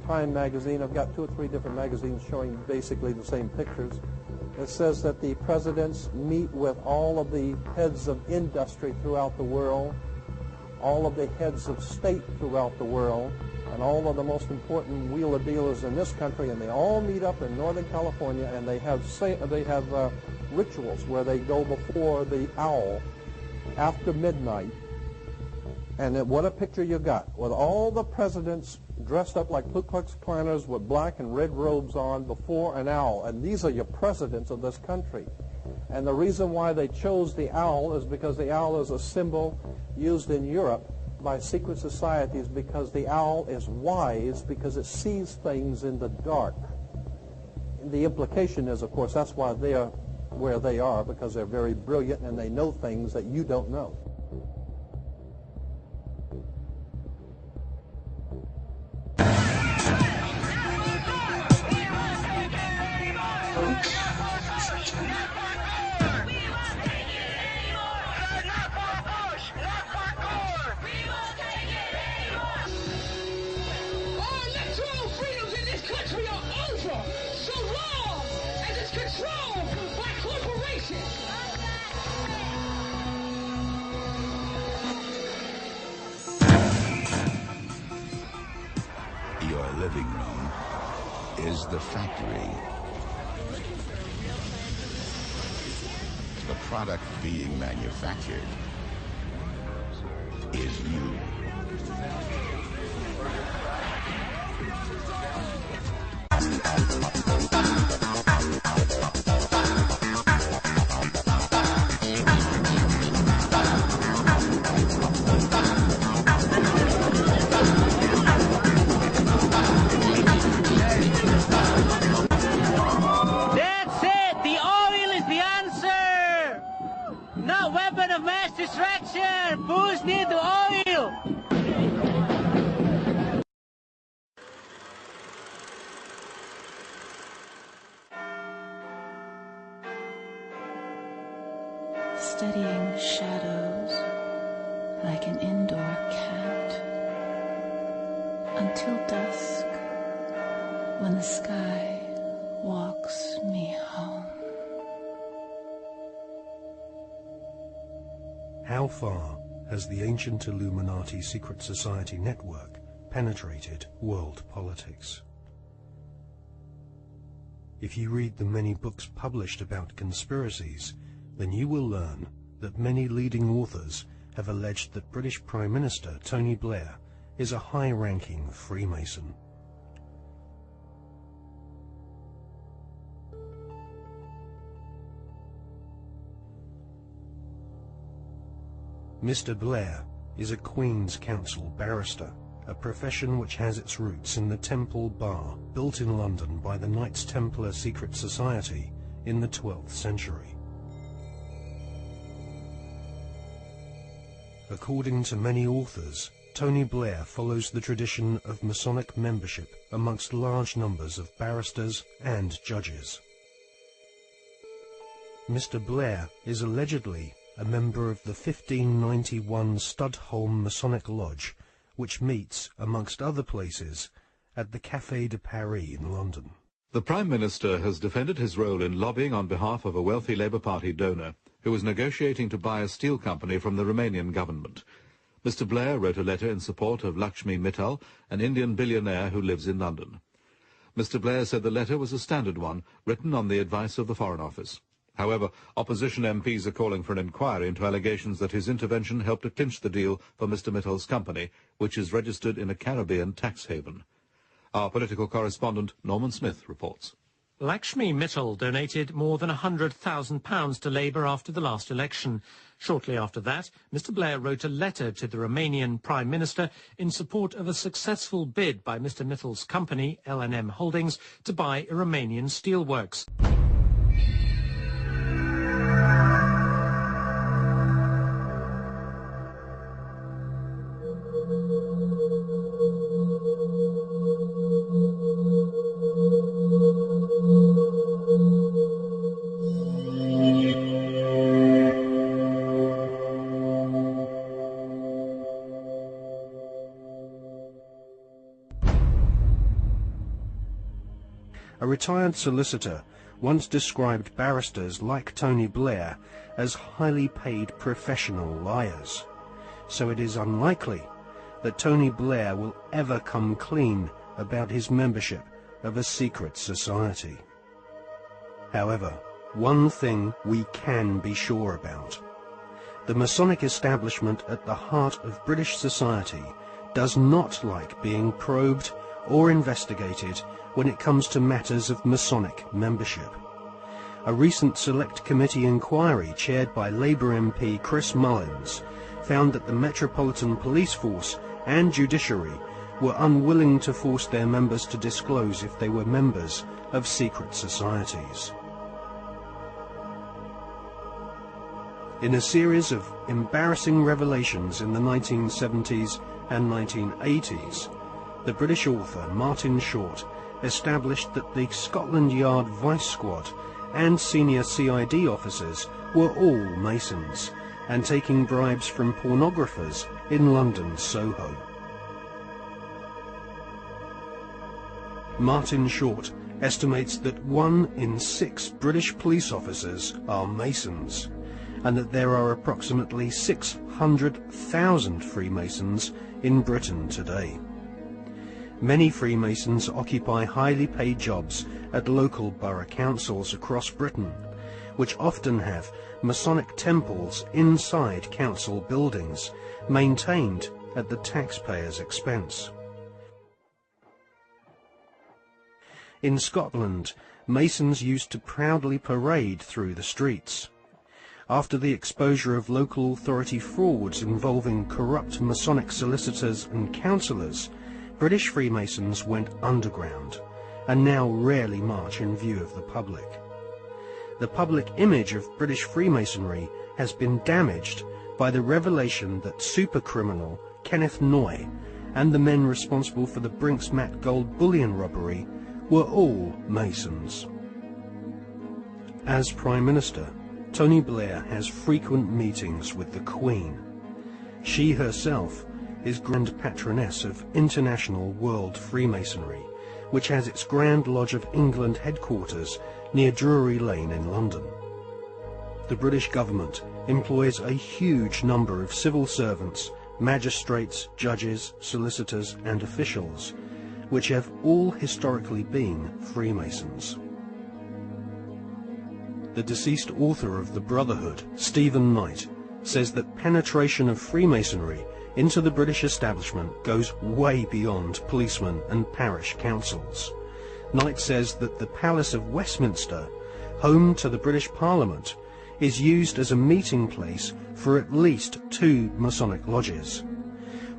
Time magazine. I've got 2 or 3 different magazines showing basically the same pictures. It says that the presidents meet with all of the heads of industry throughout the world, all of the heads of state throughout the world, and all of the most important wheeler dealers in this country, and they all meet up in Northern California, and they have rituals where they go before the owl after midnight. And what a picture you got, with all the presidents dressed up like Ku Klux Klanners with black and red robes on before an owl. And these are your presidents of this country. And the reason why they chose the owl is because the owl is a symbol used in Europe by secret societies, because the owl is wise, because it sees things in the dark. And the implication is, of course, that's why they are where they are, because they're very brilliant and they know things that you don't know. Your living room is the factory. The product being manufactured is you. Distraction! Booze need the oil! Studying shadows like an indoor cat until dusk, when the sky walks me home. How far has the ancient Illuminati secret society network penetrated world politics? If you read the many books published about conspiracies, then you will learn that many leading authors have alleged that British Prime Minister Tony Blair is a high-ranking Freemason. Mr. Blair is a Queen's Counsel barrister, a profession which has its roots in the Temple Bar, built in London by the Knights Templar secret society in the 12th century. According to many authors, Tony Blair follows the tradition of Masonic membership amongst large numbers of barristers and judges. Mr. Blair is allegedly a member of the 1591 Studholme Masonic Lodge, which meets, amongst other places, at the Café de Paris in London. The Prime Minister has defended his role in lobbying on behalf of a wealthy Labour Party donor who was negotiating to buy a steel company from the Romanian government. Mr. Blair wrote a letter in support of Lakshmi Mittal, an Indian billionaire who lives in London. Mr. Blair said the letter was a standard one, written on the advice of the Foreign Office. However, opposition MPs are calling for an inquiry into allegations that his intervention helped to clinch the deal for Mr. Mittal's company, which is registered in a Caribbean tax haven. Our political correspondent, Norman Smith, reports. Lakshmi Mittal donated more than £100,000 to Labour after the last election. Shortly after that, Mr. Blair wrote a letter to the Romanian Prime Minister in support of a successful bid by Mr. Mittal's company, L&M Holdings, to buy a Romanian steelworks. A retired solicitor once described barristers like Tony Blair as highly paid professional liars. So it is unlikely that Tony Blair will ever come clean about his membership of a secret society. However, one thing we can be sure about. The Masonic establishment at the heart of British society does not like being probed or investigated when it comes to matters of Masonic membership. A recent Select Committee inquiry chaired by Labour MP Chris Mullins found that the Metropolitan Police Force and judiciary were unwilling to force their members to disclose if they were members of secret societies. In a series of embarrassing revelations in the 1970s and 1980s, the British author Martin Short established that the Scotland Yard Vice Squad and senior CID officers were all Masons and taking bribes from pornographers in London's Soho. Martin Short estimates that 1 in 6 British police officers are Masons, and that there are approximately 600,000 Freemasons in Britain today. Many Freemasons occupy highly paid jobs at local borough councils across Britain, which often have Masonic temples inside council buildings, maintained at the taxpayer's expense. In Scotland, Masons used to proudly parade through the streets. After the exposure of local authority frauds involving corrupt Masonic solicitors and councillors, British Freemasons went underground and now rarely march in view of the public. The public image of British Freemasonry has been damaged by the revelation that supercriminal Kenneth Noye and the men responsible for the Brinks-Mat gold bullion robbery were all Masons. As Prime Minister, Tony Blair has frequent meetings with the Queen. She herself is Grand Patroness of International World Freemasonry, which has its Grand Lodge of England headquarters near Drury Lane in London. The British government employs a huge number of civil servants, magistrates, judges, solicitors and officials, which have all historically been Freemasons. The deceased author of The Brotherhood, Stephen Knight, says that penetration of Freemasonry into the British establishment goes way beyond policemen and parish councils. Knight says that the Palace of Westminster, home to the British Parliament, is used as a meeting place for at least 2 Masonic lodges.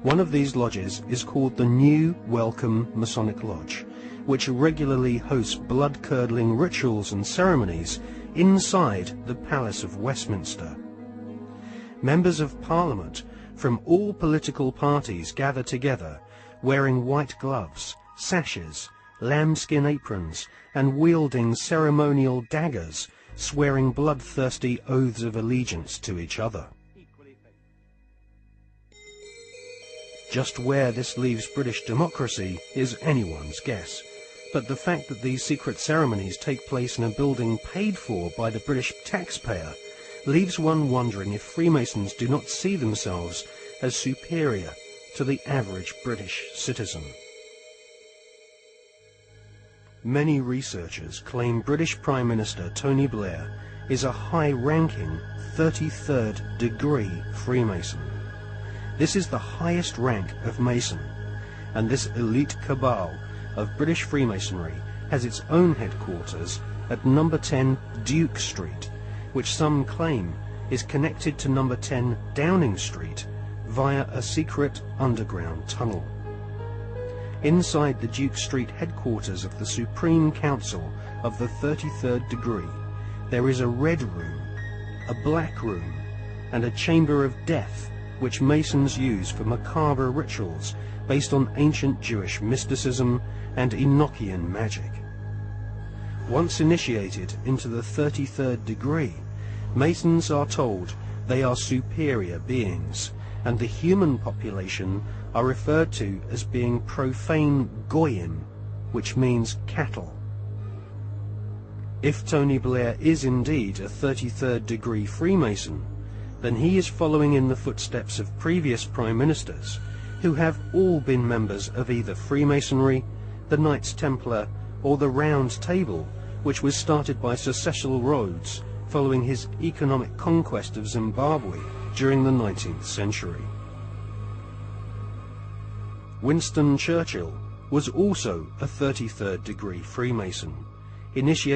One of these lodges is called the New Welcome Masonic Lodge, which regularly hosts blood-curdling rituals and ceremonies inside the Palace of Westminster. Members of Parliament from all political parties gather together, wearing white gloves, sashes, lambskin aprons, and wielding ceremonial daggers, swearing bloodthirsty oaths of allegiance to each other. Just where this leaves British democracy is anyone's guess, but the fact that these secret ceremonies take place in a building paid for by the British taxpayer leaves one wondering if Freemasons do not see themselves as superior to the average British citizen. Many researchers claim British Prime Minister Tony Blair is a high-ranking 33rd degree Freemason. This is the highest rank of Mason, and this elite cabal of British Freemasonry has its own headquarters at number 10 Duke Street, which some claim is connected to number 10 Downing Street via a secret underground tunnel. Inside the Duke Street headquarters of the Supreme Council of the 33rd degree, there is a red room, a black room, and a chamber of death, which Masons use for macabre rituals based on ancient Jewish mysticism and Enochian magic. Once initiated into the 33rd degree, Masons are told they are superior beings, and the human population are referred to as being profane goyim, which means cattle. If Tony Blair is indeed a 33rd degree Freemason, then he is following in the footsteps of previous Prime Ministers who have all been members of either Freemasonry, the Knights Templar, or the Round Table, which was started by Sir Cecil Rhodes following his economic conquest of Zimbabwe during the 19th century. Winston Churchill was also a 33rd degree Freemason, initiated